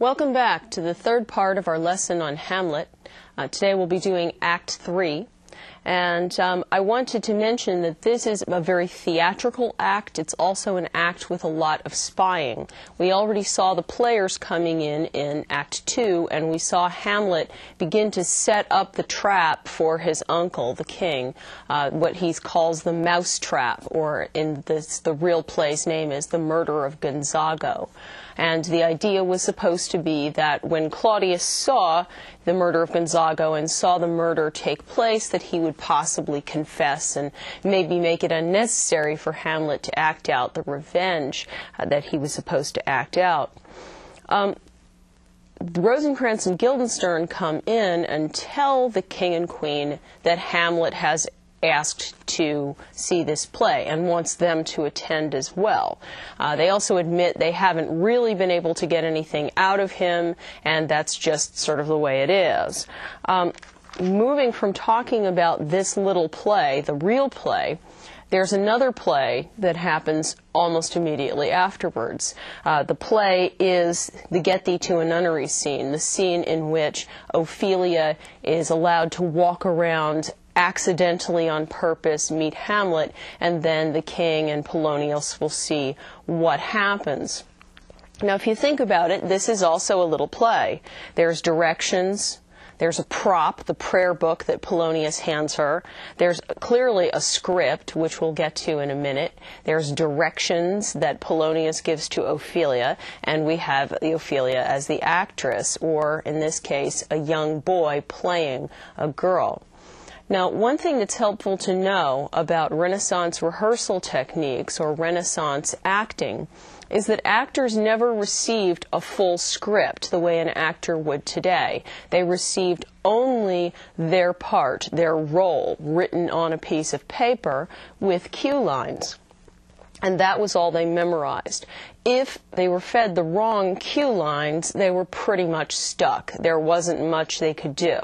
Welcome back to the third part of our lesson on Hamlet. Today we'll be doing Act 3. And I wanted to mention that this is a very theatrical act. It's also an act with a lot of spying. We already saw the players coming in Act 2, and we saw Hamlet begin to set up the trap for his uncle, the king, what he calls the Mousetrap, or in this, the real play's name is the Murder of Gonzago. And the idea was supposed to be that when Claudius saw the murder of Gonzago and saw the murder take place, that he would possibly confess and maybe make it unnecessary for Hamlet to act out the revenge that he was supposed to act out. Rosencrantz and Guildenstern come in and tell the king and queen that Hamlet has asked to see this play and wants them to attend as well. They also admit they haven't really been able to get anything out of him, and that's just sort of the way it is. Moving from talking about this little play, the real play, there's another play that happens almost immediately afterwards. The play is the Get Thee to a Nunnery scene, the scene in which Ophelia is allowed to walk around accidentally on purpose, meet Hamlet, and then the king and Polonius will see what happens. Now, if you think about it, this is also a little play. There's directions. There's a prop, the prayer book that Polonius hands her. There's clearly a script, which we'll get to in a minute. There's directions that Polonius gives to Ophelia, and we have the Ophelia as the actress, or in this case, a young boy playing a girl. Now, one thing that's helpful to know about Renaissance rehearsal techniques or Renaissance acting is that actors never received a full script the way an actor would today. They received only their part, their role, written on a piece of paper with cue lines. And that was all they memorized. If they were fed the wrong cue lines, they were pretty much stuck. There wasn't much they could do.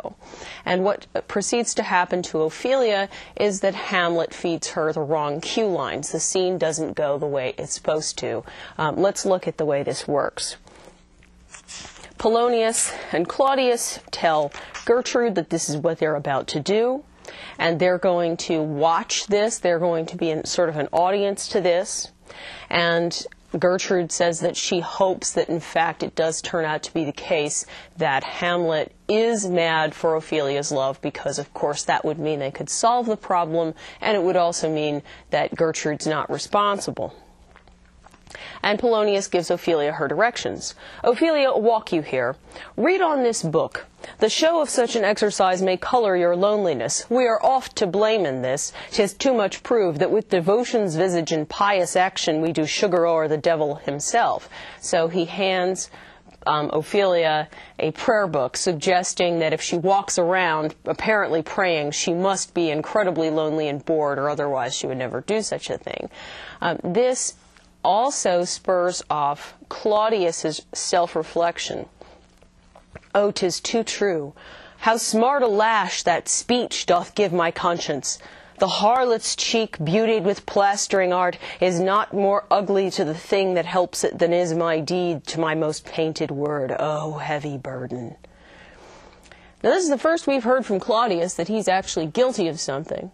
And what proceeds to happen to Ophelia is that Hamlet feeds her the wrong cue lines. The scene doesn't go the way it's supposed to. Let's look at the way this works. Polonius and Claudius tell Gertrude that this is what they're about to do, and they're going to watch this. They're going to be in sort of an audience to this. And Gertrude says that she hopes that, in fact, it does turn out to be the case that Hamlet is mad for Ophelia's love, because, of course, that would mean they could solve the problem, and it would also mean that Gertrude's not responsible. And Polonius gives Ophelia her directions. Ophelia, walk you here. Read on this book. The show of such an exercise may color your loneliness. We are oft to blame in this. 'Tis too much proved that with devotion's visage and pious action we do sugar o'er the devil himself. So he hands Ophelia a prayer book, suggesting that if she walks around apparently praying, she must be incredibly lonely and bored, or otherwise she would never do such a thing. This also spurs off Claudius's self-reflection. Oh, 'tis too true. How smart a lash that speech doth give my conscience. The harlot's cheek, beautied with plastering art, is not more ugly to the thing that helps it than is my deed to my most painted word. Oh, heavy burden. Now, this is the first we've heard from Claudius that he's actually guilty of something.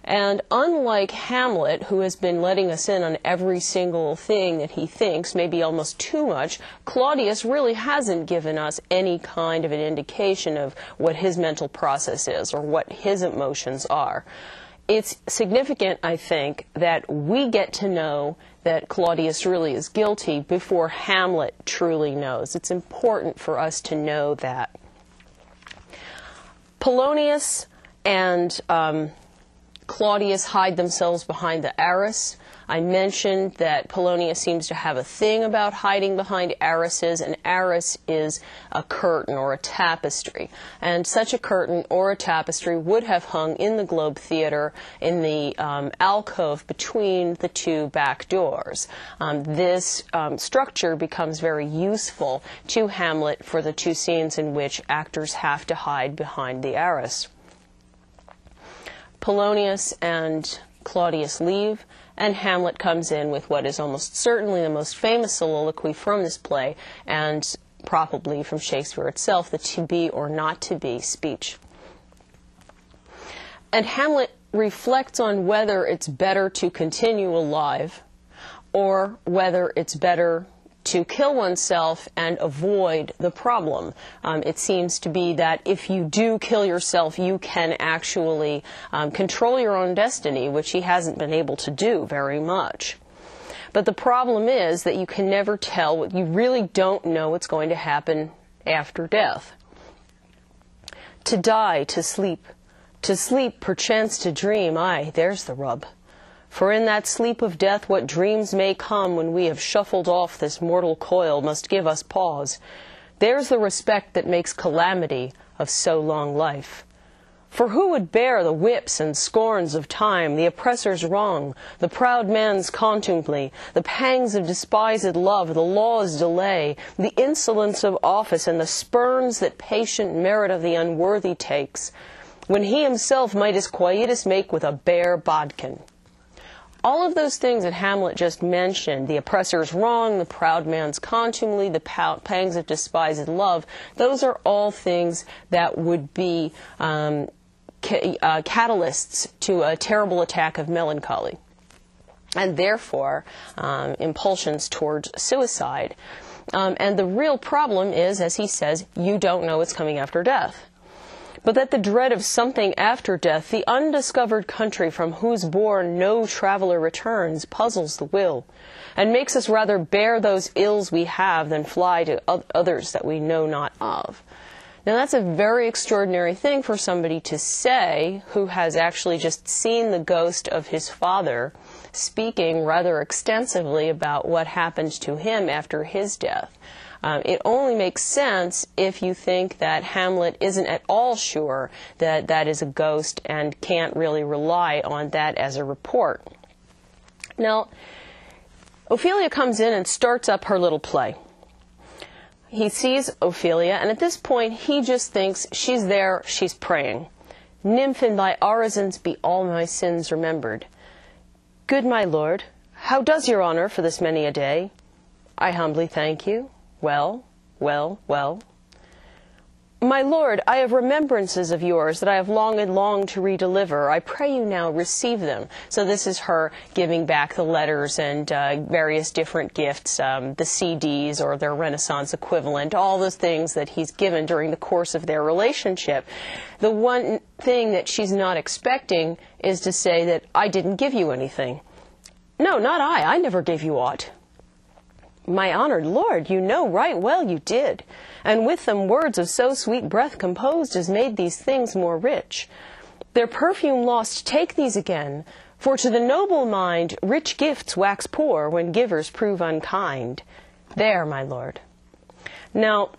And unlike Hamlet, who has been letting us in on every single thing that he thinks, maybe almost too much, Claudius really hasn't given us any kind of an indication of what his mental process is or what his emotions are. It's significant, I think, that we get to know that Claudius really is guilty before Hamlet truly knows. It's important for us to know that. Polonius and Claudius hide themselves behind the arras. I mentioned that Polonius seems to have a thing about hiding behind arrases. An arras is a curtain or a tapestry. And such a curtain or a tapestry would have hung in the Globe Theatre in the alcove between the two back doors. This structure becomes very useful to Hamlet for the two scenes in which actors have to hide behind the arras. Polonius and Claudius leave, and Hamlet comes in with what is almost certainly the most famous soliloquy from this play, and probably from Shakespeare itself, the to be or not to be speech. And Hamlet reflects on whether it's better to continue alive or whether it's better to kill oneself and avoid the problem. It seems to be that if you do kill yourself, you can actually control your own destiny, which he hasn't been able to do very much. But the problem is that you can never tell what you really don't know what's going to happen after death. To die, to sleep, perchance to dream, aye, there's the rub. For in that sleep of death what dreams may come when we have shuffled off this mortal coil must give us pause. There's the respect that makes calamity of so long life. For who would bear the whips and scorns of time, the oppressor's wrong, the proud man's contumely, the pangs of despised love, the law's delay, the insolence of office, and the spurns that patient merit of the unworthy takes, when he himself might his quietus make with a bare bodkin? All of those things that Hamlet just mentioned, the oppressor's wrong, the proud man's contumely, the pangs of despised love, those are all things that would be catalysts to a terrible attack of melancholy, and therefore impulsions towards suicide. And the real problem is, as he says, you don't know what's coming after death. But that the dread of something after death, the undiscovered country from whose bourne no traveller returns, puzzles the will, and makes us rather bear those ills we have than fly to others that we know not of. Now that's a very extraordinary thing for somebody to say who has actually just seen the ghost of his father speaking rather extensively about what happened to him after his death. It only makes sense if you think that Hamlet isn't at all sure that that is a ghost and can't really rely on that as a report. Now, Ophelia comes in and starts up her little play. He sees Ophelia, and at this point he just thinks she's there, she's praying. Nymph, in thy orisons be all my sins remembered. Good my lord, how does your honour for this many a day? I humbly thank you. Well, well, well. My lord, I have remembrances of yours that I have long and longed to redeliver. I pray you now receive them. So this is her giving back the letters and various different gifts, the CDs or their Renaissance equivalent, all those things that he's given during the course of their relationship. The one thing that she's not expecting is to say that I didn't give you anything. No, not I. I never gave you aught. My honoured lord, you know right well you did, and with them words of so sweet breath composed as made these things more rich. Their perfume lost, take these again, for to the noble mind rich gifts wax poor when givers prove unkind. There, my lord. Now,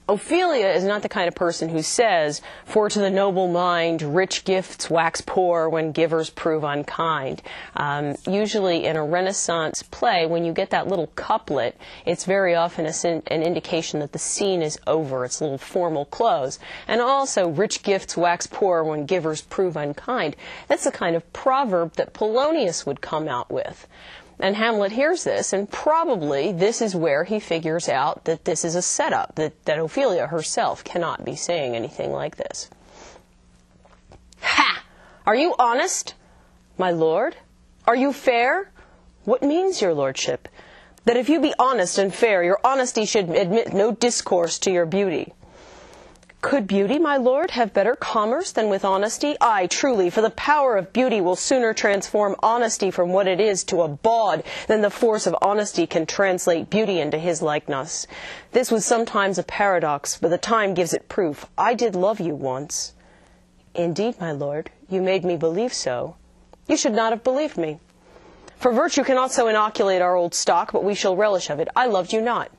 Ophelia is not the kind of person who says, for to the noble mind, rich gifts wax poor when givers prove unkind. Usually in a Renaissance play, when you get that little couplet, it's very often an indication that the scene is over. It's a little formal close. And also, rich gifts wax poor when givers prove unkind. That's the kind of proverb that Polonius would come out with. And Hamlet hears this, and probably this is where he figures out that this is a setup, that Ophelia herself cannot be saying anything like this. Ha! Are you honest, my lord? Are you fair? What means your lordship? That if you be honest and fair, your honesty should admit no discourse to your beauty. Could beauty, my lord, have better commerce than with honesty? Aye, truly, for the power of beauty will sooner transform honesty from what it is to a bawd than the force of honesty can translate beauty into his likeness. This was sometimes a paradox, but the time gives it proof. I did love you once. Indeed, my lord, you made me believe so. You should not have believed me. For virtue cannot so inoculate our old stock, but we shall relish of it. I loved you not.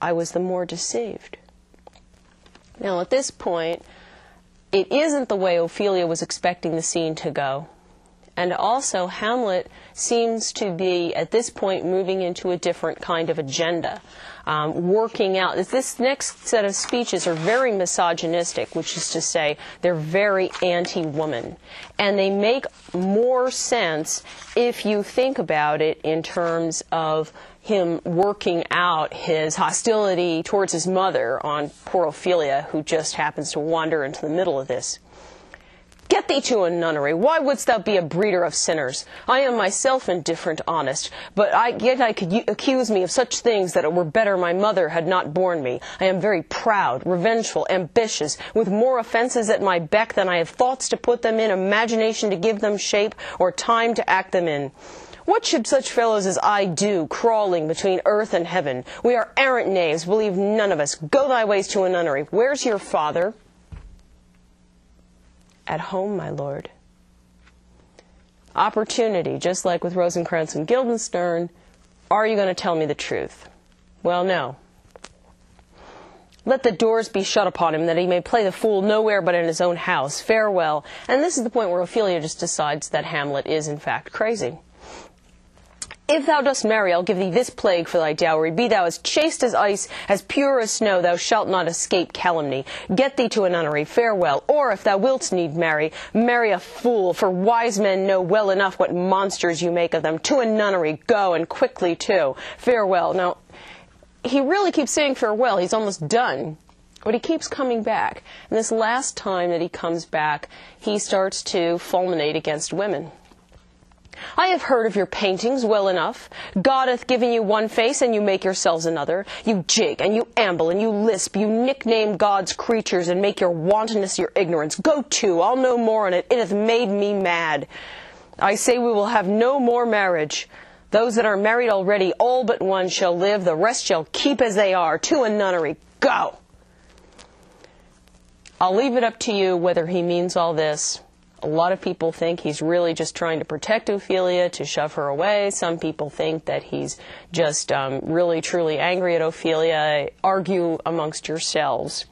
I was the more deceived. Now, at this point, it isn't the way Ophelia was expecting the scene to go. And also, Hamlet seems to be, at this point, moving into a different kind of agenda. Working out. This next set of speeches are very misogynistic, which is to say they're very anti-woman. And they make more sense if you think about it in terms of him working out his hostility towards his mother on poor Ophelia, who just happens to wander into the middle of this. Get thee to a nunnery. Why wouldst thou be a breeder of sinners? I am myself indifferent honest, but yet I could accuse me of such things that it were better my mother had not borne me. I am very proud, revengeful, ambitious, with more offences at my beck than I have thoughts to put them in, imagination to give them shape, or time to act them in. What should such fellows as I do, crawling between earth and heaven? We are arrant knaves, believe none of us. Go thy ways to a nunnery. Where's your father? At home, my lord. Opportunity, just like with Rosencrantz and Guildenstern. Are you going to tell me the truth? Well, no. Let the doors be shut upon him, that he may play the fool nowhere but in his own house. Farewell. And this is the point where Ophelia just decides that Hamlet is, in fact, crazy. If thou dost marry, I'll give thee this plague for thy dowry. Be thou as chaste as ice, as pure as snow, thou shalt not escape calumny. Get thee to a nunnery, farewell. Or, if thou wilt need marry, marry a fool, for wise men know well enough what monsters you make of them. To a nunnery, go, and quickly too. Farewell. Now, he really keeps saying farewell. He's almost done. But he keeps coming back. And this last time that he comes back, he starts to fulminate against women. I have heard of your paintings well enough. God hath given you one face, and you make yourselves another. You jig, and you amble, and you lisp. You nickname God's creatures, and make your wantonness your ignorance. Go to, I'll no more on it. It hath made me mad. I say we will have no more marriage. Those that are married already, all but one shall live. The rest shall keep as they are. To a nunnery. Go! I'll leave it up to you whether he means all this. A lot of people think he's really just trying to protect Ophelia, to shove her away. Some people think that he's just really, truly angry at Ophelia. Argue amongst yourselves.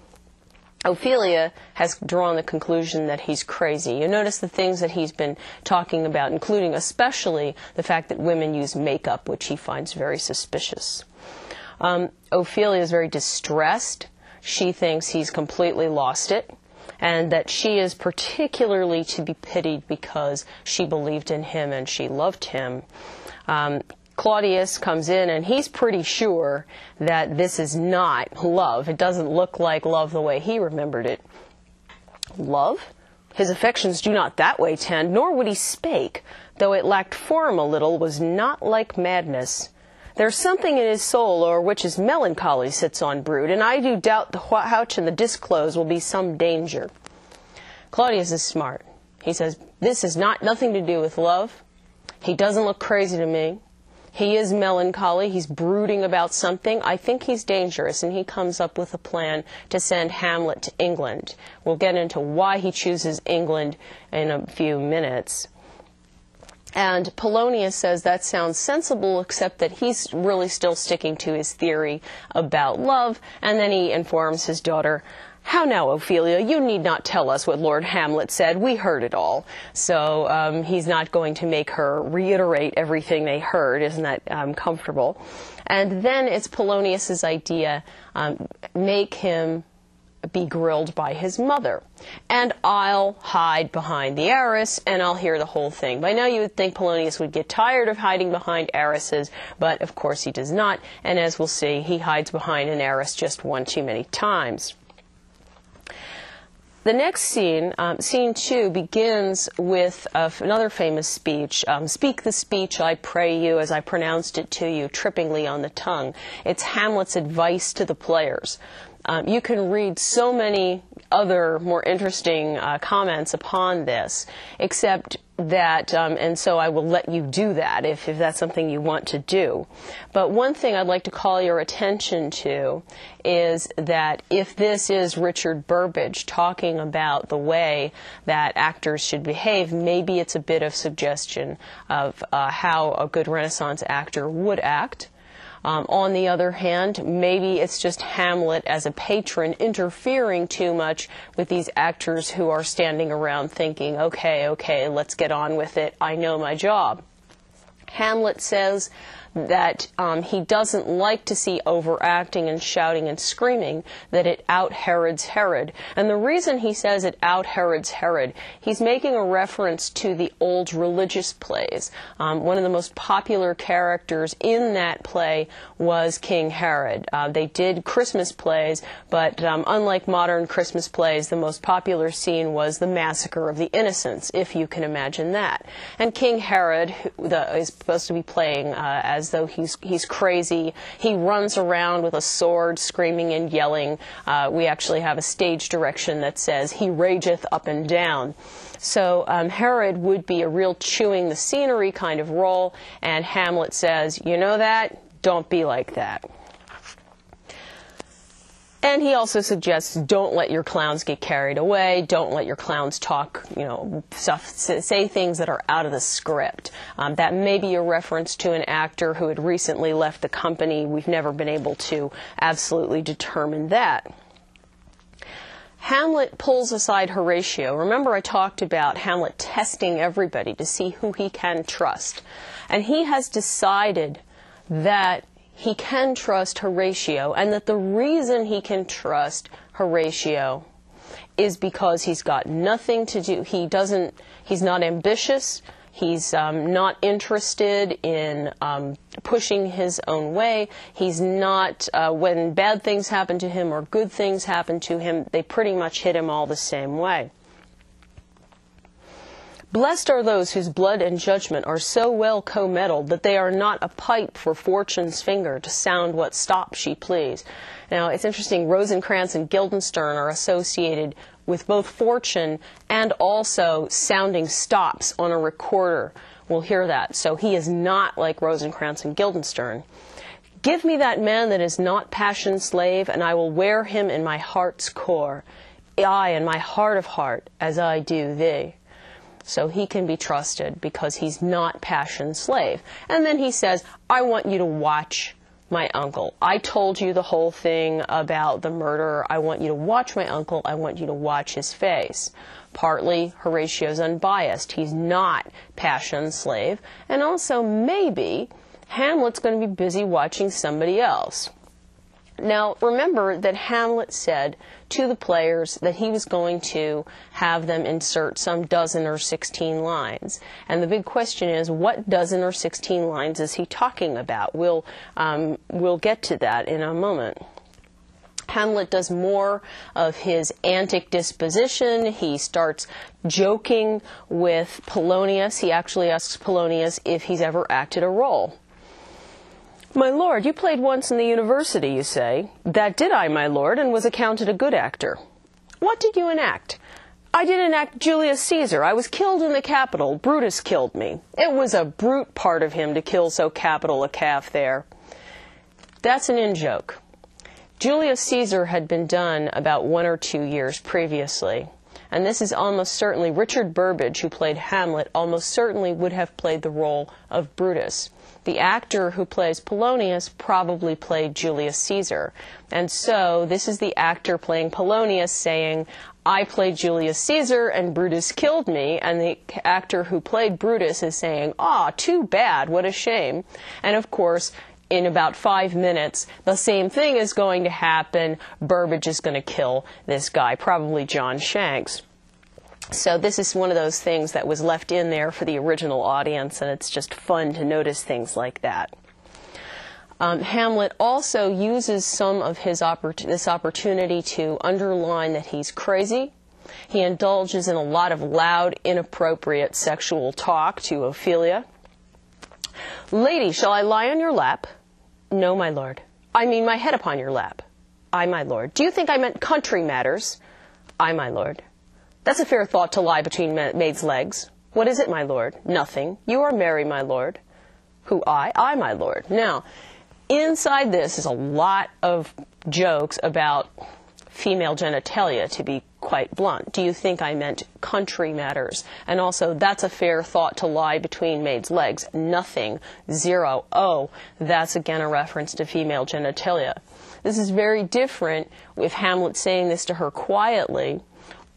Ophelia has drawn the conclusion that he's crazy. You notice the things that he's been talking about, including especially the fact that women use makeup, which he finds very suspicious. Ophelia is very distressed. She thinks he's completely lost it, and that she is particularly to be pitied because she believed in him and she loved him. Claudius comes in, and he's pretty sure that this is not love. It doesn't look like love the way he remembered it. Love? His affections do not that way tend, nor would he spake, though it lacked form a little, was not like madness. There's something in his soul o'er which his melancholy sits on brood, and I do doubt the houch and the disclose will be some danger. Claudius is smart. He says, this is nothing to do with love. He doesn't look crazy to me. He is melancholy. He's brooding about something. I think he's dangerous, and he comes up with a plan to send Hamlet to England. We'll get into why he chooses England in a few minutes. And Polonius says that sounds sensible, except that he's really still sticking to his theory about love. And then he informs his daughter, how now, Ophelia, you need not tell us what Lord Hamlet said. We heard it all. So he's not going to make her reiterate everything they heard. Isn't that comfortable? And then it's Polonius's idea, make him be grilled by his mother. And I'll hide behind the arras, and I'll hear the whole thing. By now you would think Polonius would get tired of hiding behind arrases, but of course he does not. And as we'll see, he hides behind an arras just one too many times. The next scene, scene 2, begins with another famous speech. Speak the speech, I pray you, as I pronounced it to you, trippingly on the tongue. It's Hamlet's advice to the players. You can read so many other more interesting comments upon this, except that, and so I will let you do that if that's something you want to do. But one thing I'd like to call your attention to is that if this is Richard Burbage talking about the way that actors should behave, maybe it's a bit of suggestion of how a good Renaissance actor would act. On the other hand, maybe it's just Hamlet as a patron interfering too much with these actors who are standing around thinking, okay, let's get on with it. I know my job. Hamlet says that he doesn't like to see overacting and shouting and screaming, that it out-Herods Herod. And the reason he says it out-Herods Herod, he's making a reference to the old religious plays. One of the most popular characters in that play was King Herod. They did Christmas plays, but unlike modern Christmas plays, the most popular scene was the Massacre of the Innocents, if you can imagine that. And King Herod is supposed to be playing as though he's crazy. He runs around with a sword, screaming and yelling. We actually have a stage direction that says, he rageth up and down. So Herod would be a real chewing the scenery kind of role, and Hamlet says, you know that? Don't be like that. And he also suggests, don't let your clowns get carried away. Don't let your clowns talk, say things that are out of the script. That may be a reference to an actor who had recently left the company. We've never been able to absolutely determine that. Hamlet pulls aside Horatio. Remember, I talked about Hamlet testing everybody to see who he can trust. And he has decided that he can trust Horatio, and that the reason he can trust Horatio is because he's got nothing to do. He's not ambitious. He's not interested in pushing his own way. He's not, when bad things happen to him or good things happen to him, they pretty much hit him all the same way. Blessed are those whose blood and judgment are so well co-mettled that they are not a pipe for fortune's finger to sound what stop she please. Now, it's interesting, Rosencrantz and Guildenstern are associated with both fortune and also sounding stops on a recorder. We'll hear that. So he is not like Rosencrantz and Guildenstern. Give me that man that is not passion's slave, and I will wear him in my heart's core, aye, in my heart of heart, as I do thee. So he can be trusted because he's not passion's slave. And then he says, I want you to watch my uncle. I told you the whole thing about the murderer. I want you to watch my uncle. I want you to watch his face. Partly, Horatio's unbiased. He's not passion's slave. And also, maybe, Hamlet's going to be busy watching somebody else. Now, remember that Hamlet said to the players that he was going to have them insert some dozen or 16 lines. And the big question is, what dozen or 16 lines is he talking about? We'll get to that in a moment. Hamlet does more of his antic disposition. He starts joking with Polonius. He actually asks Polonius if he's ever acted a role. My lord, you played once in the university, you say. That did I, my lord, and was accounted a good actor. What did you enact? I did enact Julius Caesar. I was killed in the Capitol. Brutus killed me. It was a brute part of him to kill so capital a calf there. That's an in-joke. Julius Caesar had been done about 1 or 2 years previously. And this is almost certainly Richard Burbage, who played Hamlet, almost certainly would have played the role of Brutus. The actor who plays Polonius probably played Julius Caesar. And so this is the actor playing Polonius saying, I played Julius Caesar and Brutus killed me. And the actor who played Brutus is saying, too bad, what a shame. And of course, in about 5 minutes, the same thing is going to happen. Burbage is going to kill this guy, probably John Shanks. So this is one of those things that was left in there for the original audience, and it's just fun to notice things like that. Hamlet also uses some of this opportunity to underline that he's crazy. He indulges in a lot of loud, inappropriate sexual talk to Ophelia. Lady, shall I lie on your lap? No, my lord. I mean my head upon your lap. Aye, my lord. Do you think I meant country matters? Aye, my lord. That's a fair thought to lie between maids' legs. What is it, my lord? Nothing. You are merry, my lord. Who, I? I, my lord. Now, inside this is a lot of jokes about female genitalia, to be quite blunt. Do you think I meant country matters? And also, that's a fair thought to lie between maid's legs. Nothing. Zero. Oh, that's again a reference to female genitalia. This is very different if Hamlet's saying this to her quietly,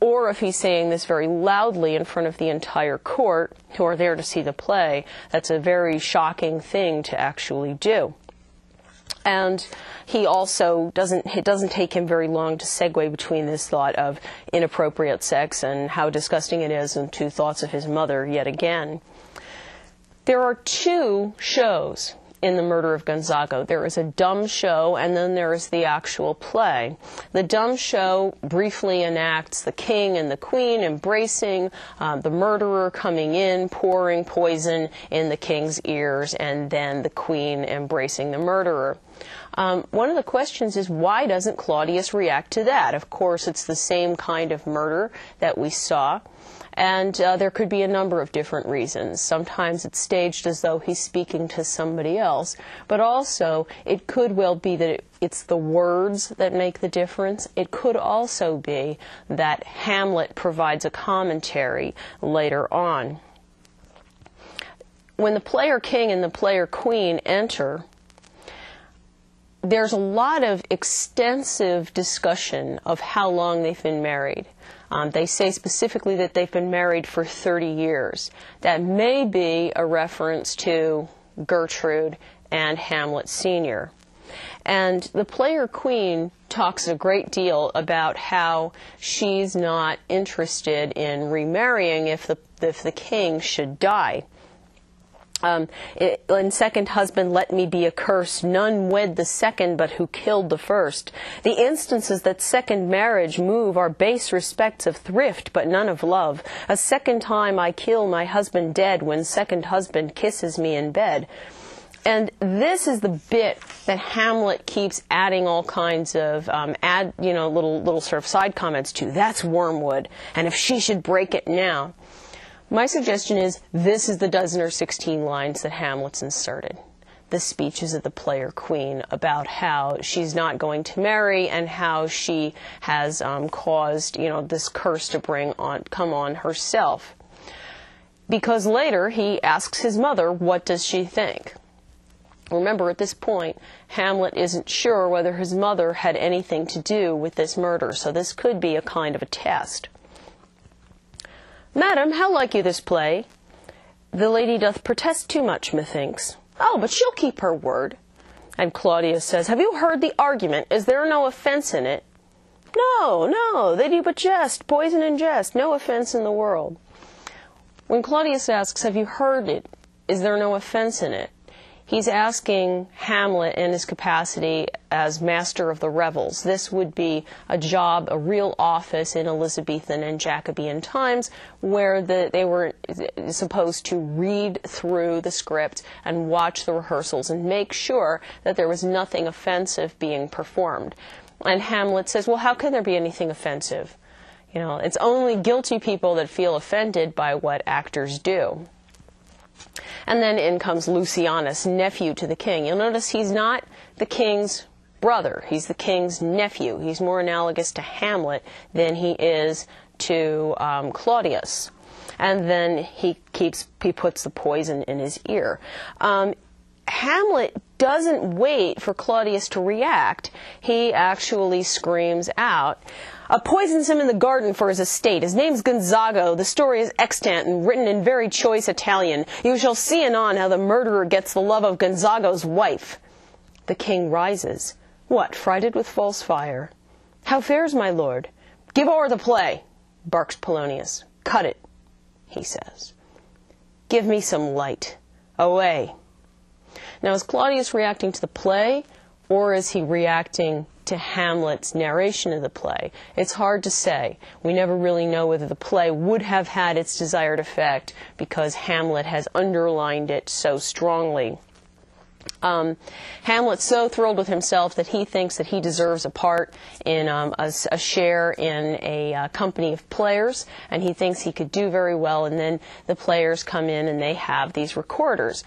or if he's saying this very loudly in front of the entire court who are there to see the play. That's a very shocking thing to actually do. And he also it doesn't take him very long to segue between this thought of inappropriate sex and how disgusting it is and two thoughts of his mother yet again. There are two shows in The Murder of Gonzago. There is a dumb show, and then there is the actual play. The dumb show briefly enacts the king and the queen embracing, the murderer coming in, pouring poison in the king's ears, and then the queen embracing the murderer. One of the questions is, why doesn't Claudius react to that? Of course, it's the same kind of murder that we saw. And there could be a number of different reasons. Sometimes it's staged as though he's speaking to somebody else, but also it could well be that it's the words that make the difference. It could also be that Hamlet provides a commentary later on. When the player king and the player queen enter, there's a lot of extensive discussion of how long they've been married. They say specifically that they've been married for 30 years. That may be a reference to Gertrude and Hamlet Sr. And the player queen talks a great deal about how she's not interested in remarrying if the king should die. In second husband, let me be accursed. None wed the second, but who killed the first. The instances that second marriage move are base respects of thrift, but none of love. A second time I kill my husband dead, when second husband kisses me in bed. And this is the bit that Hamlet keeps adding all kinds of little sort of side comments to. That's wormwood, and if she should break it now. My suggestion is this is the dozen or 16 lines that Hamlet's inserted. The speeches of the player queen about how she's not going to marry and how she has caused, this curse to come on herself. Because later he asks his mother, what does she think? Remember, at this point, Hamlet isn't sure whether his mother had anything to do with this murder, so this could be a kind of a test. Madam, how like you this play? The lady doth protest too much, methinks. Oh, but she'll keep her word. And Claudius says, have you heard the argument? Is there no offense in it? No, they do but jest, poison and jest, no offense in the world. When Claudius asks, have you heard it? Is there no offense in it? He's asking Hamlet in his capacity as master of the revels. This would be a job, a real office in Elizabethan and Jacobean times where they were supposed to read through the script and watch the rehearsals and make sure that there was nothing offensive being performed. And Hamlet says, well, how can there be anything offensive? It's only guilty people that feel offended by what actors do. And then in comes Lucianus, nephew to the king. You'll notice he's not the king's brother. He's the king's nephew. He's more analogous to Hamlet than he is to Claudius. And then he puts the poison in his ear. Hamlet doesn't wait for Claudius to react. He actually screams out, poisons him in the garden for his estate. His name's Gonzago. The story is extant and written in very choice Italian. You shall see anon how the murderer gets the love of Gonzago's wife. The king rises. What, frighted with false fire? How fares my lord? Give o'er the play, barks Polonius. Cut it, he says. Give me some light. Away. Now, is Claudius reacting to the play, or is he reacting to Hamlet's narration of the play? It's hard to say. We never really know whether the play would have had its desired effect because Hamlet has underlined it so strongly. Hamlet's so thrilled with himself that he thinks that he deserves a part in a share in a company of players, and he thinks he could do very well, and then the players come in and they have these recorders.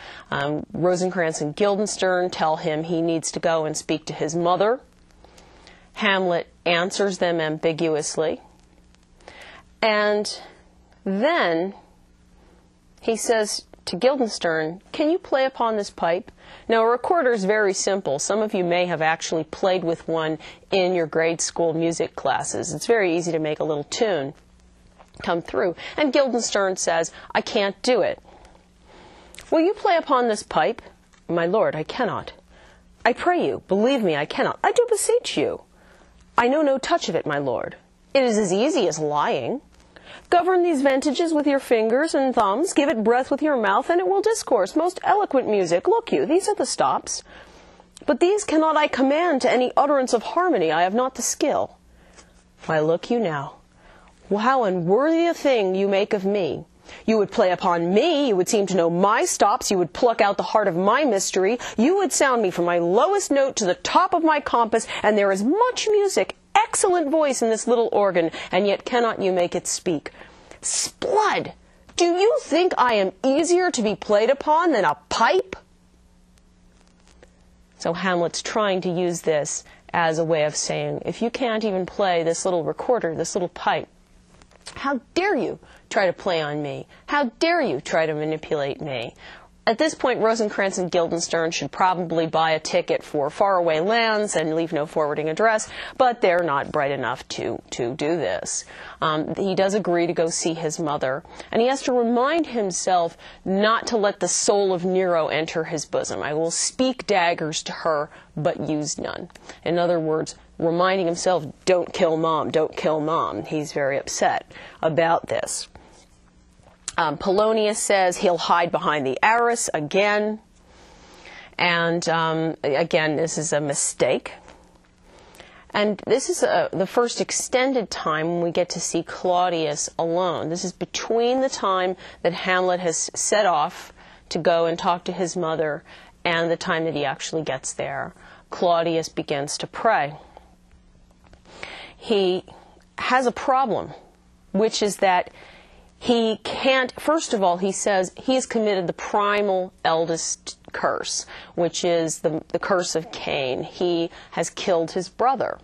Rosencrantz and Guildenstern tell him he needs to go and speak to his mother. Hamlet answers them ambiguously. And then he says to Guildenstern, "Can you play upon this pipe?" Now, a recorder is very simple. Some of you may have actually played with one in your grade school music classes. It's very easy to make a little tune come through. And Guildenstern says, "I can't do it." "Will you play upon this pipe?" "My lord, I cannot." "I pray you, believe me, I cannot." "I do beseech you." "I know no touch of it, my lord." "It is as easy as lying." "Govern these ventages with your fingers and thumbs, give it breath with your mouth, and it will discourse. Most eloquent music. Look you, these are the stops. But these cannot I command to any utterance of harmony. I have not the skill." "Why, look you now, how unworthy a thing you make of me. You would play upon me, you would seem to know my stops, you would pluck out the heart of my mystery, you would sound me from my lowest note to the top of my compass, and there is much music, excellent voice in this little organ, and yet cannot you make it speak. Splud! Do you think I am easier to be played upon than a pipe?" So Hamlet's trying to use this as a way of saying, if you can't even play this little recorder, this little pipe, how dare you try to play on me? How dare you try to manipulate me? At this point, Rosencrantz and Guildenstern should probably buy a ticket for faraway lands and leave no forwarding address, but they're not bright enough to do this. He does agree to go see his mother, and he has to remind himself not to let the soul of Nero enter his bosom. "I will speak daggers to her, but use none." In other words, reminding himself, don't kill Mom, don't kill Mom. He's very upset about this. Polonius says he'll hide behind the arras again. And again, this is a mistake. And this is the first extended time when we get to see Claudius alone. This is between the time that Hamlet has set off to go and talk to his mother and the time that he actually gets there. Claudius begins to pray. He has a problem, which is that he can't, first of all, he says he has committed the primal eldest curse, which is the curse of Cain. He has killed his brother.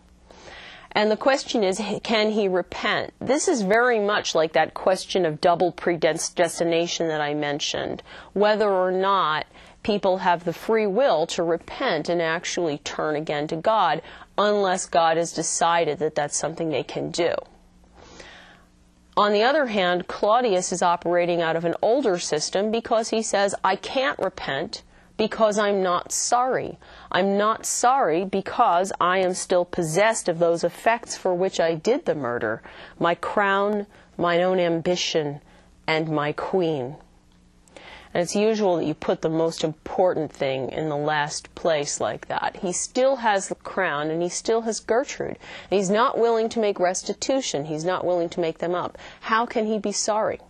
And the question is, can he repent? This is very much like that question of double predestination that I mentioned, whether or not people have the free will to repent and actually turn again to God, unless God has decided that that's something they can do. On the other hand, Claudius is operating out of an older system because he says, I can't repent because I'm not sorry. I'm not sorry because I am still possessed of those effects for which I did the murder, my crown, my own ambition, and my queen. And it's usual that you put the most important thing in the last place like that. He still has the crown and he still has Gertrude. And he's not willing to make restitution. He's not willing to make them up. How can he be sorry?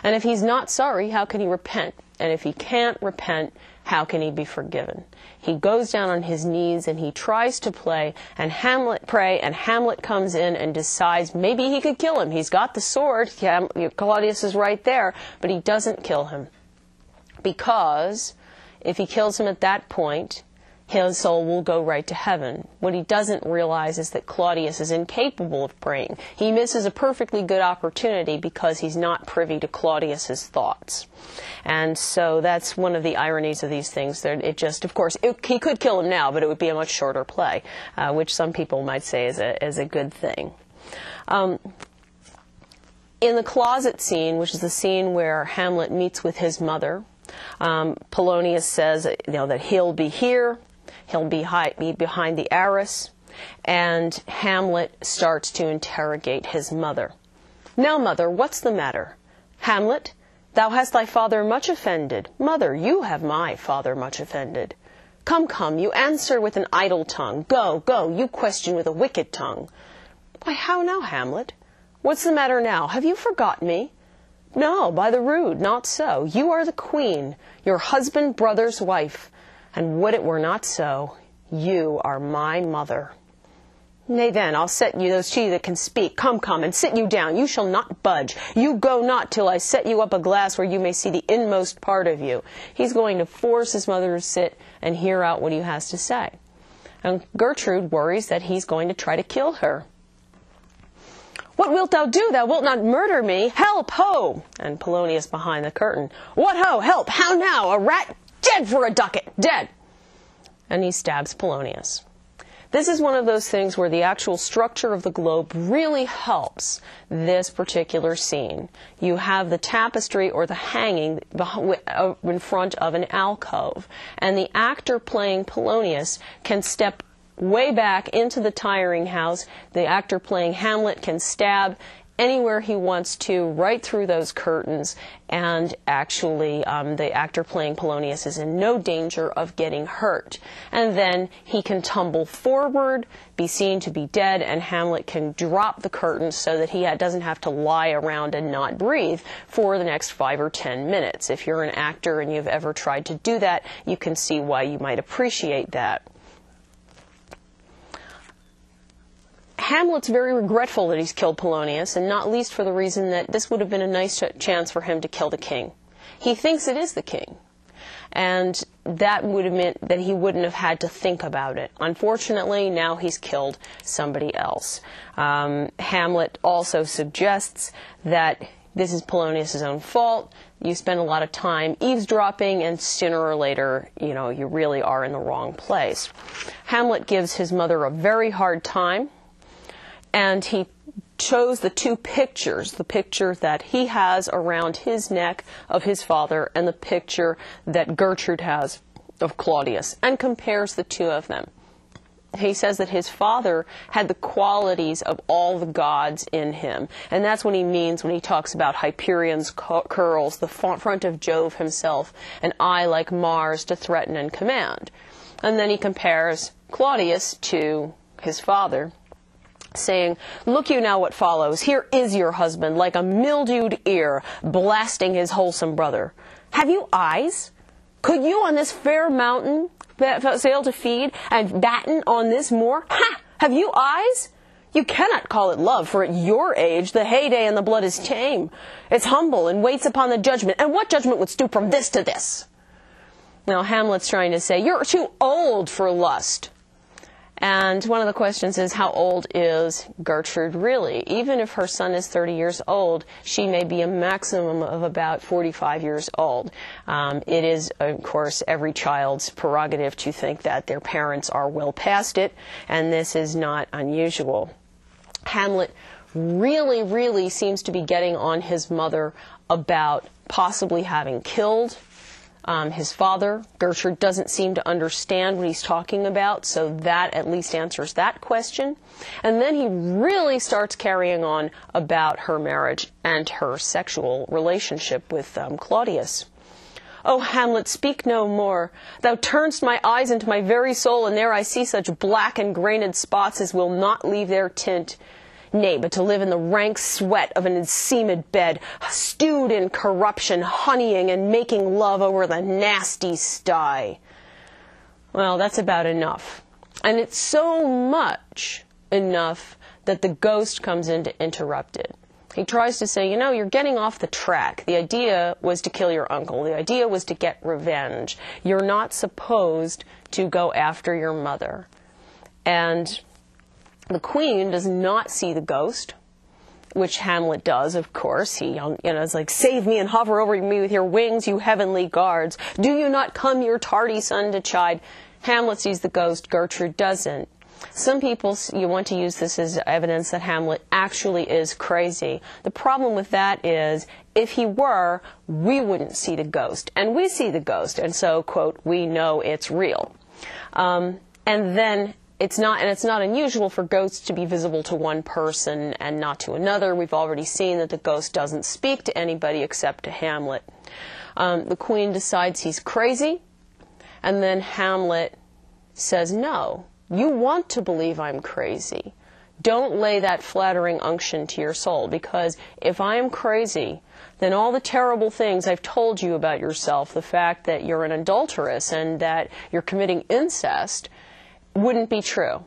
And if he's not sorry, how can he repent? And if he can't repent, how can he be forgiven? He goes down on his knees and he tries to pray, and Hamlet comes in and decides maybe he could kill him. He's got the sword. Claudius is right there, but he doesn't kill him. Because if he kills him at that point, his soul will go right to heaven. What he doesn't realize is that Claudius is incapable of praying. He misses a perfectly good opportunity because he's not privy to Claudius's thoughts. And so that's one of the ironies of these things. It just, of course, he could kill him now, but it would be a much shorter play, which some people might say is a good thing. In the closet scene, which is the scene where Hamlet meets with his mother, Polonius says that he'll be here, he'll be behind the arras, and Hamlet starts to interrogate his mother. Now, mother, what's the matter? Hamlet, thou hast thy father much offended. Mother, you have my father much offended. Come, come, you answer with an idle tongue. Go, go, you question with a wicked tongue. Why, how now, Hamlet? What's the matter now? Have you forgotten me? No, by the rood, not so. You are the queen, your husband, brother's wife, and would it were not so, you are my mother. Nay then, I'll set you those two that can speak. Come, come, and sit you down. You shall not budge. You go not till I set you up a glass where you may see the inmost part of you. He's going to force his mother to sit and hear out what he has to say. And Gertrude worries that he's going to try to kill her. What wilt thou do? Thou wilt not murder me. Help, ho! And Polonius behind the curtain. What ho? Help! How now? A rat? Dead for a ducat! Dead! And he stabs Polonius. This is one of those things where the actual structure of the globe really helps this particular scene. You have the tapestry or the hanging in front of an alcove, and the actor playing Polonius can step way back into the tiring house. The actor playing Hamlet can stab anywhere he wants to, right through those curtains, and actually the actor playing Polonius is in no danger of getting hurt. And then he can tumble forward, be seen to be dead, and Hamlet can drop the curtains so that he doesn't have to lie around and not breathe for the next 5 or 10 minutes. If you're an actor and you've ever tried to do that, you can see why you might appreciate that. Hamlet's very regretful that he's killed Polonius, and not least for the reason that this would have been a nice chance for him to kill the king. He thinks it is the king, and that would have meant that he wouldn't have had to think about it. Unfortunately, now he's killed somebody else. Hamlet also suggests that this is Polonius' own fault. You spend a lot of time eavesdropping, and sooner or later, you really are in the wrong place. Hamlet gives his mother a very hard time. And he chose the two pictures, the picture that he has around his neck of his father and the picture that Gertrude has of Claudius, and compares the two of them. He says that his father had the qualities of all the gods in him. And that's what he means when he talks about Hyperion's curls, the front of Jove himself, an eye like Mars to threaten and command. And then he compares Claudius to his father, saying, look you now what follows. Here is your husband, like a mildewed ear, blasting his wholesome brother. Have you eyes? Could you on this fair mountain sail to feed, and batten on this moor? Ha! Have you eyes? You cannot call it love, for at your age the heyday and the blood is tame. It's humble and waits upon the judgment. And what judgment would stoop from this to this? Now Hamlet's trying to say, you're too old for lust. And one of the questions is, how old is Gertrude really? Even if her son is 30 years old, she may be a maximum of about 45 years old. It is, of course, every child's prerogative to think that their parents are well past it, and this is not unusual. Hamlet really seems to be getting on his mother about possibly having killed his father. Gertrude doesn't seem to understand what he's talking about, so that at least answers that question. And then he really starts carrying on about her marriage and her sexual relationship with Claudius. O Hamlet, speak no more. Thou turn'st my eyes into my very soul, and there I see such black and grained spots as will not leave their tint. Nay, but to live in the rank sweat of an enseamed bed, stewed in corruption, honeying and making love over the nasty sty. Well, that's about enough. And it's so much enough that the ghost comes in to interrupt it. He tries to say, you're getting off the track. The idea was to kill your uncle. The idea was to get revenge. You're not supposed to go after your mother. And the queen does not see the ghost, which Hamlet does, of course. He, is like, save me and hover over me with your wings, you heavenly guards. Do you not come your tardy son to chide? Hamlet sees the ghost, Gertrude doesn't. Some people, you want to use this as evidence that Hamlet actually is crazy. The problem with that is, if he were, we wouldn't see the ghost. And we see the ghost, and so, quote, we know it's real. And then it's not unusual for ghosts to be visible to one person and not to another. We've already seen that the ghost doesn't speak to anybody except to Hamlet. The queen decides he's crazy, and then Hamlet says, no, you want to believe I'm crazy. Don't lay that flattering unction to your soul, because if I am crazy, then all the terrible things I've told you about yourself, the fact that you're an adulteress and that you're committing incest, wouldn't be true.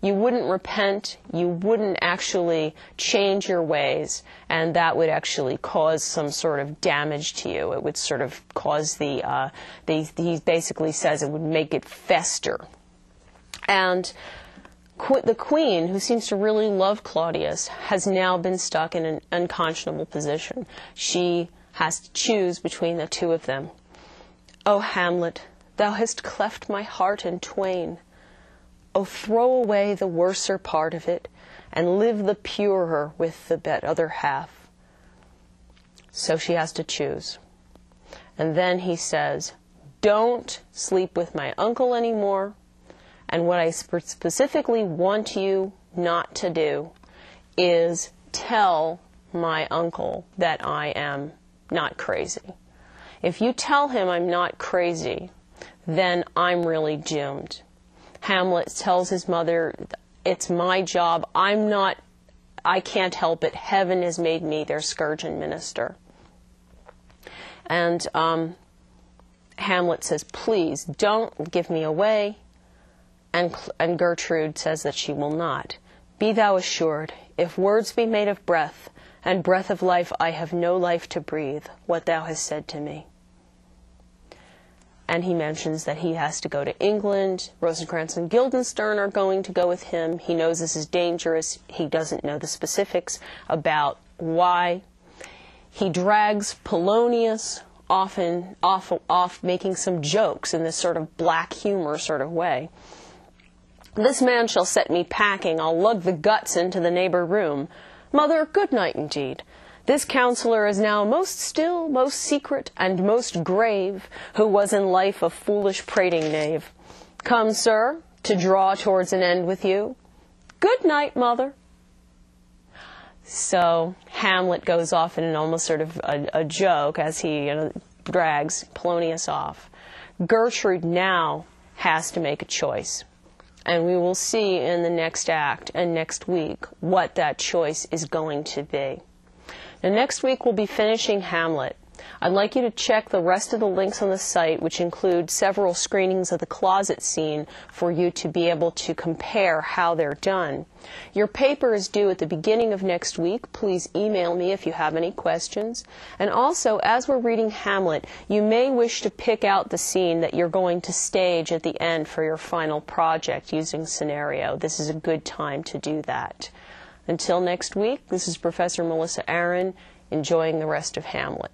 You wouldn't repent, you wouldn't actually change your ways, and that would actually cause some sort of damage to you. It would sort of cause he basically says it would make it fester. And the queen, who seems to really love Claudius, has now been stuck in an unconscionable position. She has to choose between the two of them. O Hamlet, thou hast cleft my heart in twain. O throw away the worser part of it, and live the purer with the other half. So she has to choose. And then he says, don't sleep with my uncle anymore. And what I specifically want you not to do is tell my uncle that I am not crazy. If you tell him I'm not crazy, then I'm really doomed. Hamlet tells his mother, it's my job. I can't help it. Heaven has made me their scourge and minister. And Hamlet says, please don't give me away. And Gertrude says that she will not. Be thou assured, if words be made of breath, and breath of life, I have no life to breathe, what thou hast said to me. And he mentions that he has to go to England. Rosencrantz and Guildenstern are going to go with him. He knows this is dangerous. He doesn't know the specifics about why. He drags Polonius off making some jokes in this sort of black humor sort of way. This man shall set me packing. I'll lug the guts into the neighbor room. Mother, good night indeed. This counsellor is now most still, most secret, and most grave, who was in life a foolish prating knave. Come, sir, to draw towards an end with you. Good night, mother. So Hamlet goes off in an almost sort of a joke as he drags Polonius off. Gertrude now has to make a choice. And we will see in the next act and next week what that choice is going to be. Now, next week we'll be finishing Hamlet. I'd like you to check the rest of the links on the site, which include several screenings of the closet scene for you to be able to compare how they're done. Your paper is due at the beginning of next week. Please email me if you have any questions. And also, as we're reading Hamlet, you may wish to pick out the scene that you're going to stage at the end for your final project using scenario. This is a good time to do that. Until next week, this is Professor Melissa Aaron, enjoying the rest of Hamlet.